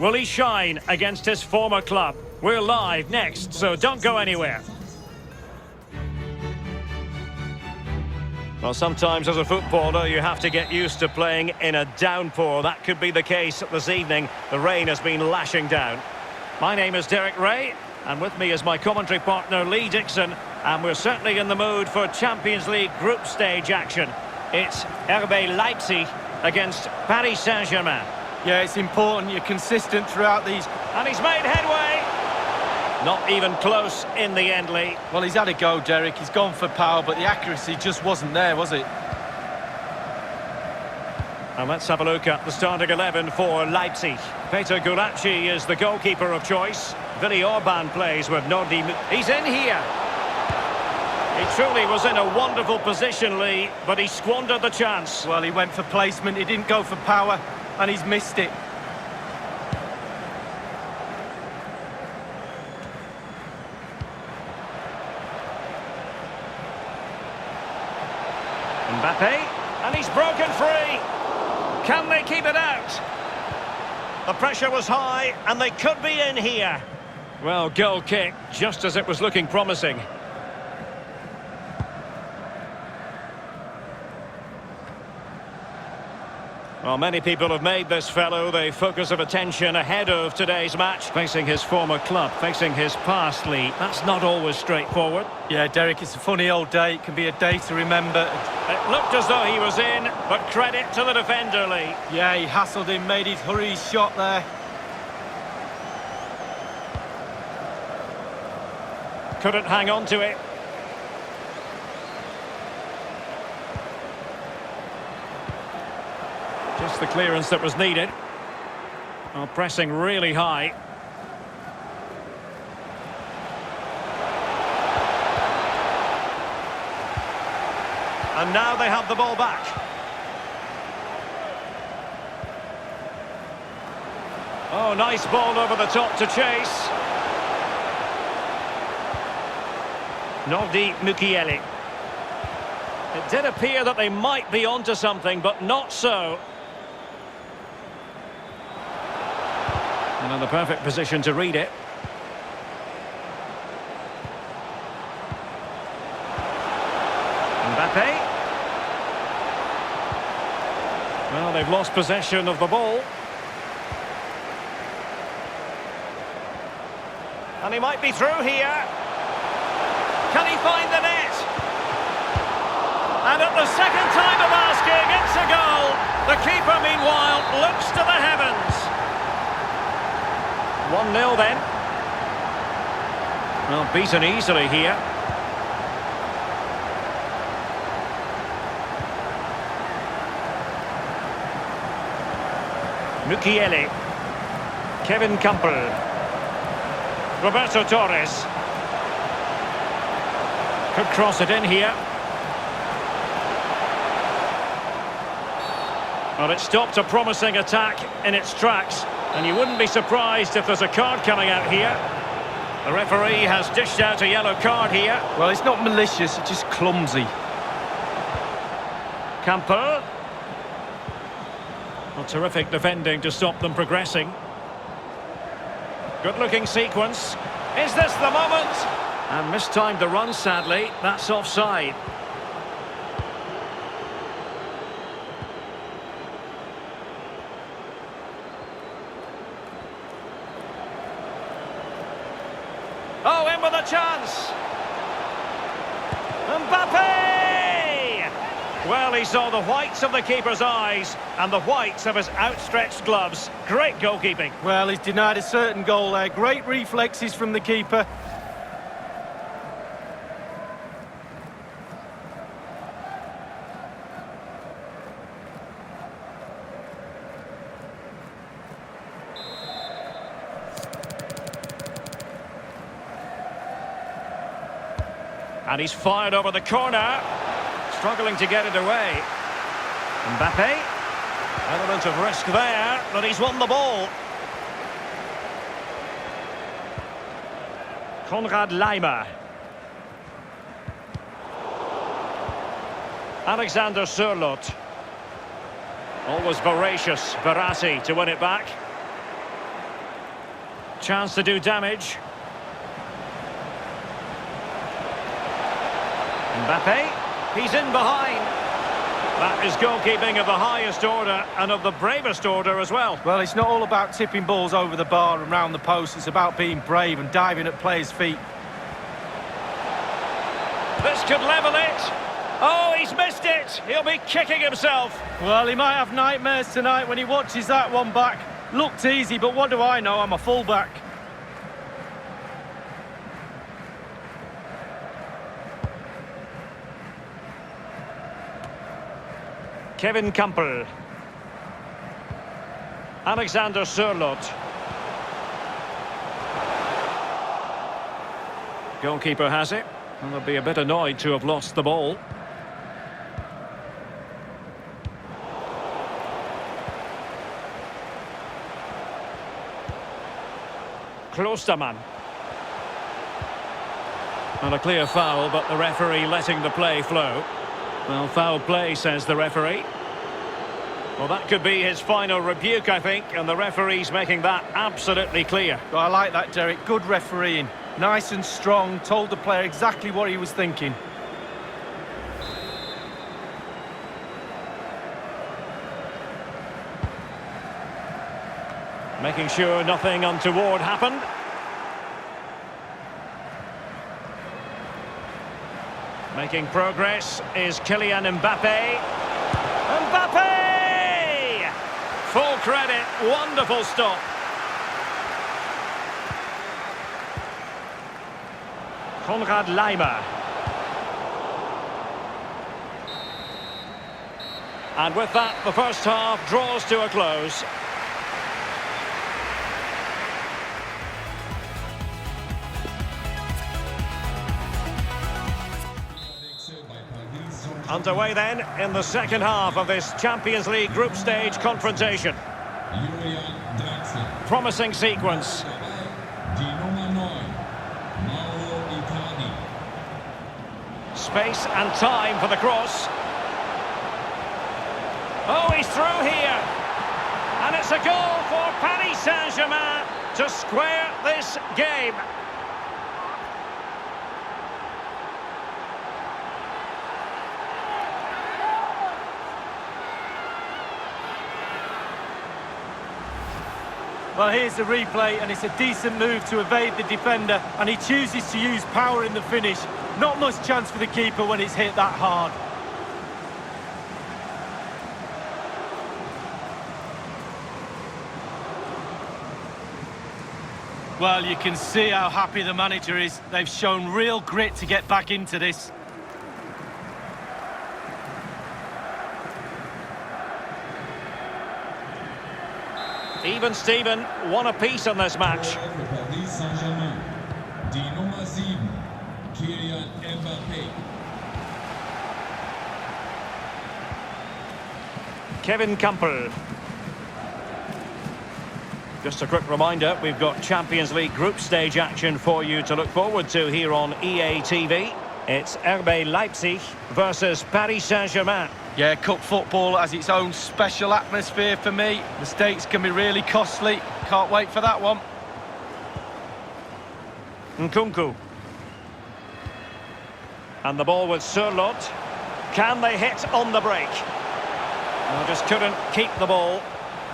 Will he shine against his former club? We're live next, so don't go anywhere. Well, sometimes as a footballer you have to get used to playing in a downpour. That could be the case this evening. The rain has been lashing down. My name is Derek Ray, and with me is my commentary partner Lee Dixon, and we're certainly in the mood for Champions League group stage action. It's RB Leipzig against Paris Saint-Germain. Yeah, it's important you're consistent throughout these. And he's made headway. Not even close in the end, Lee. Well, he's had a go, Derek. He's gone for power, but the accuracy just wasn't there, was it? And let's have a look at the starting 11 for Leipzig. Peter Gulácsi is the goalkeeper of choice. Willy Orban plays with Nordi. He's in here. He truly was in a wonderful position, Lee, but he squandered the chance. Well, he went for placement, he didn't go for power, and he's missed it. Mbappe, and he's broken free. Can they keep it out? The pressure was high, and they could be in here. Well, goal kick, just as it was looking promising. Well, many people have made this fellow the focus of attention ahead of today's match. Facing his former club, facing his past, Lee. That's not always straightforward. Yeah, Derek, it's a funny old day. It can be a day to remember. It looked as though he was in, but credit to the defender, Lee. Yeah, he hassled him, made his hurry shot there. Couldn't hang on to it. Just the clearance that was needed. Oh, pressing really high. And now they have the ball back. Oh, nice ball over the top to chase. Nordi Mukiele. It did appear that they might be onto something, but not so. And in the perfect position to read it. Mbappe. Well, they've lost possession of the ball. And he might be through here. Can he find the net? And at the second time of asking, it's a goal. The keeper, meanwhile, looks to the heavens. 1-0 then. Well, beaten easily here. Mukiele. Kevin Campbell. Roberto Torres. Could cross it in here. Well, it stopped a promising attack in its tracks, and you wouldn't be surprised if there's a card coming out here. The referee has dished out a yellow card here. Well, it's not malicious, it's just clumsy. Campbell. Well, terrific defending to stop them progressing. Good-looking sequence. Is this the moment? And mistimed the run, sadly. That's offside. Oh, in with a chance. Mbappe! Well, he saw the whites of the keeper's eyes and the whites of his outstretched gloves. Great goalkeeping. Well, he's denied a certain goal there. Great reflexes from the keeper. And he's fired over the corner. Struggling to get it away. Mbappe. Element of risk there, but he's won the ball. Konrad Laimer. Alexander Sørloth. Always voracious, Verratti to win it back. Chance to do damage. Mbappe, he's in behind. That is goalkeeping of the highest order and of the bravest order as well. Well, it's not all about tipping balls over the bar and round the post. It's about being brave and diving at players' feet. This could level it. Oh, he's missed it. He'll be kicking himself. Well, he might have nightmares tonight when he watches that one back. Looked easy, but what do I know? I'm a full-back. Kevin Campbell. Alexander Sørloth. Goalkeeper has it. And they'll be a bit annoyed to have lost the ball. Klostermann. And a clear foul, but the referee letting the play flow. Well, foul play, says the referee. Well, that could be his final rebuke, I think, and the referee's making that absolutely clear. Well, I like that, Derek. Good refereeing. Nice and strong, told the player exactly what he was thinking. Making sure nothing untoward happened. Making progress is Kylian Mbappe. Mbappe! Full credit, wonderful stop. Konrad Laimer. And with that, the first half draws to a close. Underway then in the second half of this Champions League group stage confrontation. Promising sequence. Space and time for the cross. Oh, he's through here. And it's a goal for Paris Saint-Germain to square this game. Well, here's the replay, and it's a decent move to evade the defender, and he chooses to use power in the finish. Not much chance for the keeper when it's hit that hard. Well, you can see how happy the manager is. They've shown real grit to get back into this. Even Steven, one apiece on this match. Kevin Campbell. Just a quick reminder, we've got Champions League group stage action for you to look forward to here on EA TV. It's RB Leipzig versus Paris Saint-Germain. Yeah, cup football has its own special atmosphere for me. The stakes can be really costly. Can't wait for that one. Nkunku. And the ball with Sørloth. Can they hit on the break? Well, just couldn't keep the ball.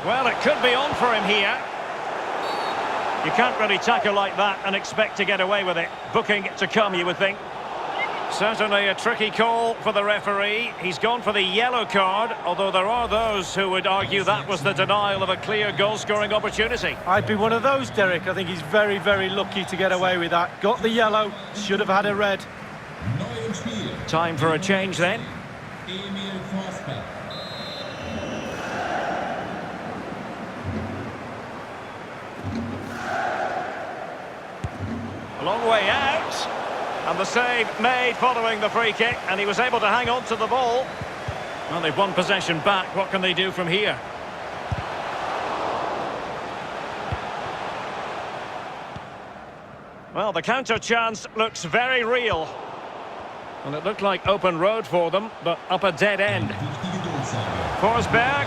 Well, it could be on for him here. You can't really tackle like that and expect to get away with it. Booking to come, you would think. Certainly a tricky call for the referee. He's gone for the yellow card, although there are those who would argue that was the denial of a clear goal-scoring opportunity. I'd be one of those, Derek. I think he's very, very lucky to get away with that. Got the yellow, should have had a red. Time for a change then. A long way out. And the save made following the free kick, and he was able to hang on to the ball. Well, they've won possession back. What can they do from here? Well, the counter chance looks very real. And it looked like open road for them, but up a dead end. Forsberg.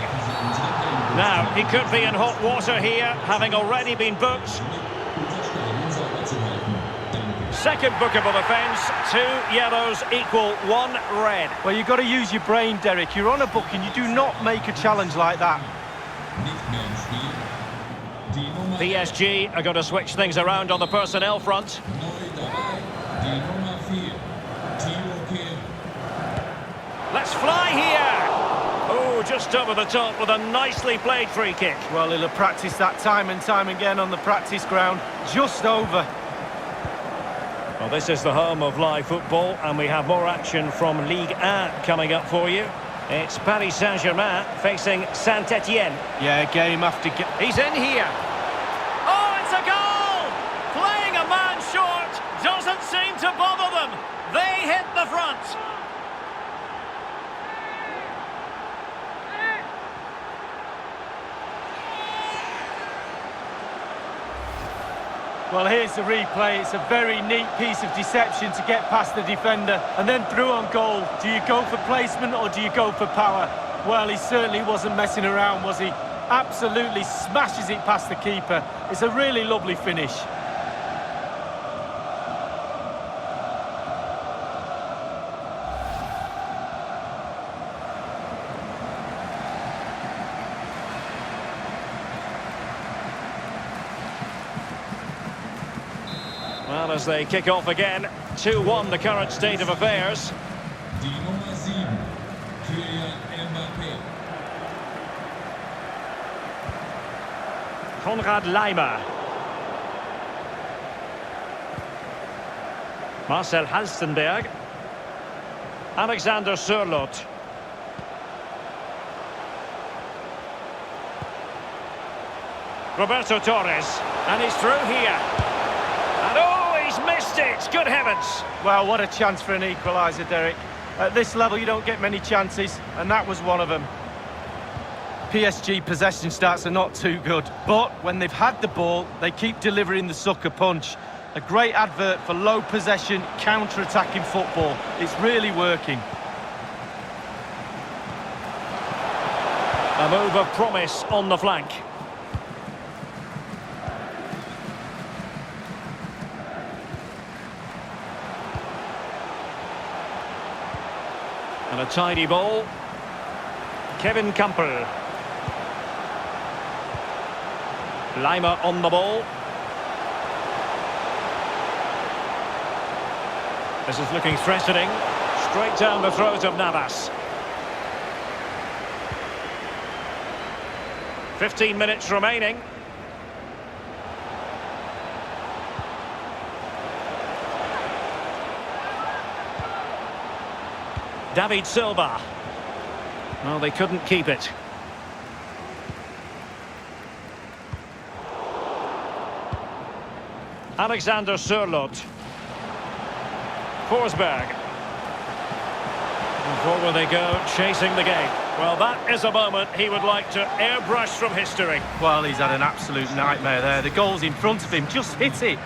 Now, he could be in hot water here, having already been booked. Second bookable offence, 2 yellows equal 1 red. Well, you've got to use your brain, Derek. You're on a booking, you do not make a challenge like that. PSG are going to switch things around on the personnel front. Let's fly here! Oh, just over the top with a nicely played free kick. Well, he'll have practiced that time and time again on the practice ground. Just over. Well, this is the home of live football, and we have more action from Ligue 1 coming up for you. It's Paris Saint-Germain facing Saint-Etienne. Yeah, game after game. He's in here. Oh, it's a goal! Playing a man short doesn't seem to bother them. They hit the front. Well, here's the replay. It's a very neat piece of deception to get past the defender and then through on goal. Do you go for placement or do you go for power? Well, he certainly wasn't messing around, was he? Absolutely smashes it past the keeper. It's a really lovely finish. Well, as they kick off again, 2-1 the current state of affairs. Konrad Laimer. Marcel Halstenberg. Alexander Sørloth. Roberto Torres. And he's through here. And oh, he's missed it! Good heavens! Well, what a chance for an equaliser, Derek. At this level, you don't get many chances, and that was one of them. PSG possession stats are not too good, but when they've had the ball, they keep delivering the sucker punch. A great advert for low possession, counter-attacking football. It's really working. A move of promise on the flank. And a tidy ball. Kevin Campbell. Laimer on the ball. This is looking threatening. Straight down the throat of Navas. 15 minutes remaining. David Silva. Well, they couldn't keep it. Alexander Sørloth. Forsberg. And forward they go, chasing the game. Well, that is a moment he would like to airbrush from history. Well, he's had an absolute nightmare there. The goal's in front of him, just hit it.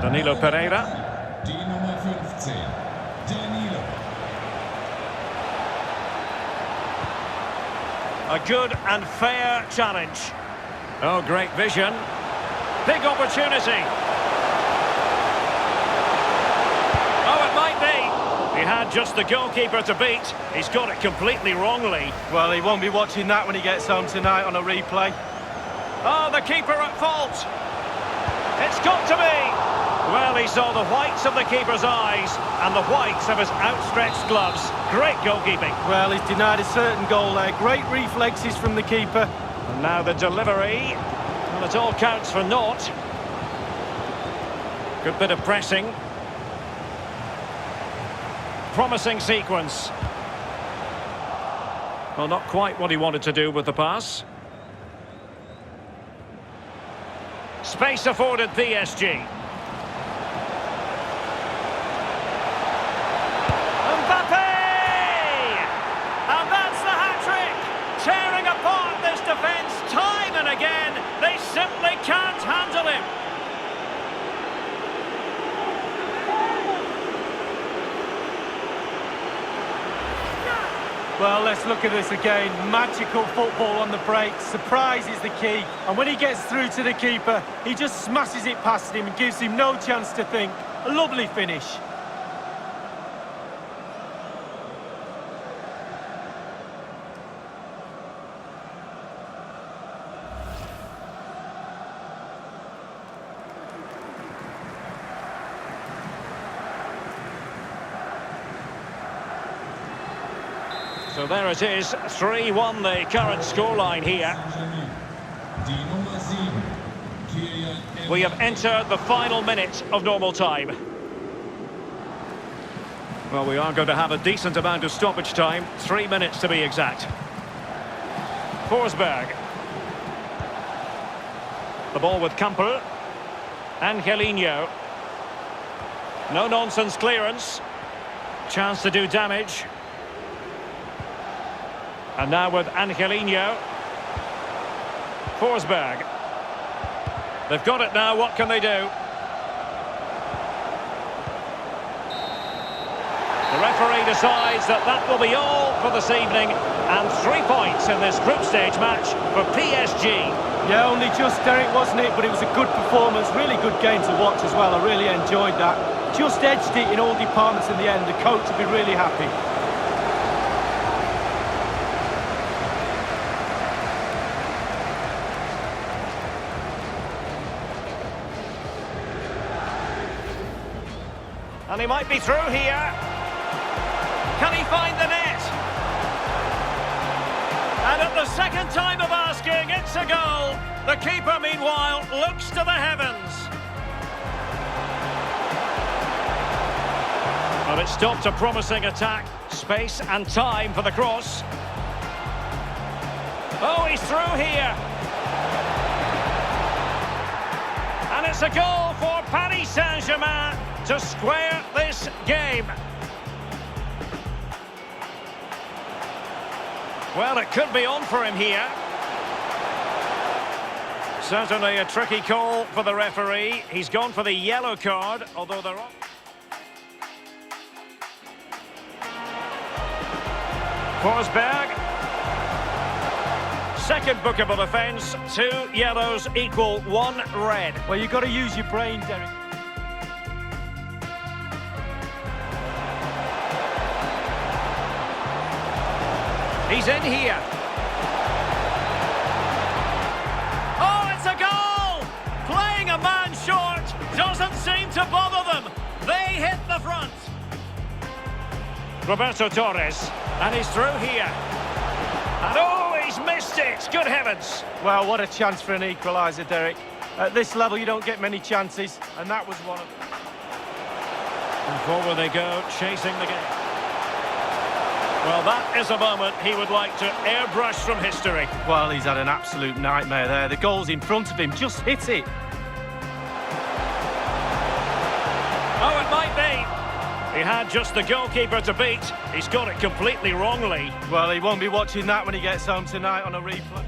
Danilo Pereira. A good and fair challenge. Oh, great vision. Big opportunity. Oh, it might be. He had just the goalkeeper to beat. He's got it completely wrongly. Well, he won't be watching that when he gets home tonight on a replay. Oh, the keeper at fault. It's got to be. Well, he saw the whites of the keeper's eyes and the whites of his outstretched gloves. Great goalkeeping. Well, he's denied a certain goal there. Great reflexes from the keeper. And now the delivery. Well, it all counts for naught. Good bit of pressing. Promising sequence. Well, not quite what he wanted to do with the pass. Space afforded PSG. Tearing apart this defence time and again. They simply can't handle him. Well, let's look at this again. Magical football on the break. Surprise is the key. And when he gets through to the keeper, he just smashes it past him and gives him no chance to think. A lovely finish. So there it is, 3-1 the current scoreline here. We have entered the final minute of normal time. Well, we are going to have a decent amount of stoppage time, 3 minutes to be exact. Forsberg. The ball with Campbell. Angelino. No-nonsense clearance. Chance to do damage. And now with Angelino. Forsberg. They've got it now, what can they do? The referee decides that that will be all for this evening. And 3 points in this group stage match for PSG. Yeah, only just, Derek, wasn't it? But it was a good performance, really good game to watch as well. I really enjoyed that. Just edged it in all departments in the end. The coach will be really happy. And he might be through here. Can he find the net? And at the second time of asking, it's a goal. The keeper, meanwhile, looks to the heavens. But it stopped a promising attack. Space and time for the cross. Oh, he's through here. And it's a goal for Paris Saint-Germain to square this game. Well, it could be on for him here. Certainly a tricky call for the referee. He's gone for the yellow card, although they're on. Forsberg. Second bookable offence. 2 yellows equal 1 red. Well, you've got to use your brain, Derek. He's in here. Oh, it's a goal! Playing a man short doesn't seem to bother them. They hit the front. Roberto Torres. And he's through here. And oh, he's missed it. Good heavens. Well, what a chance for an equaliser, Derek. At this level, you don't get many chances, and that was one of them. And forward they go, chasing the game. Well, that is a moment he would like to airbrush from history. Well, he's had an absolute nightmare there. The goal's in front of him, just hit it. Oh, it might be. He had just the goalkeeper to beat. He's got it completely wrongly. Well, he won't be watching that when he gets home tonight on a replay.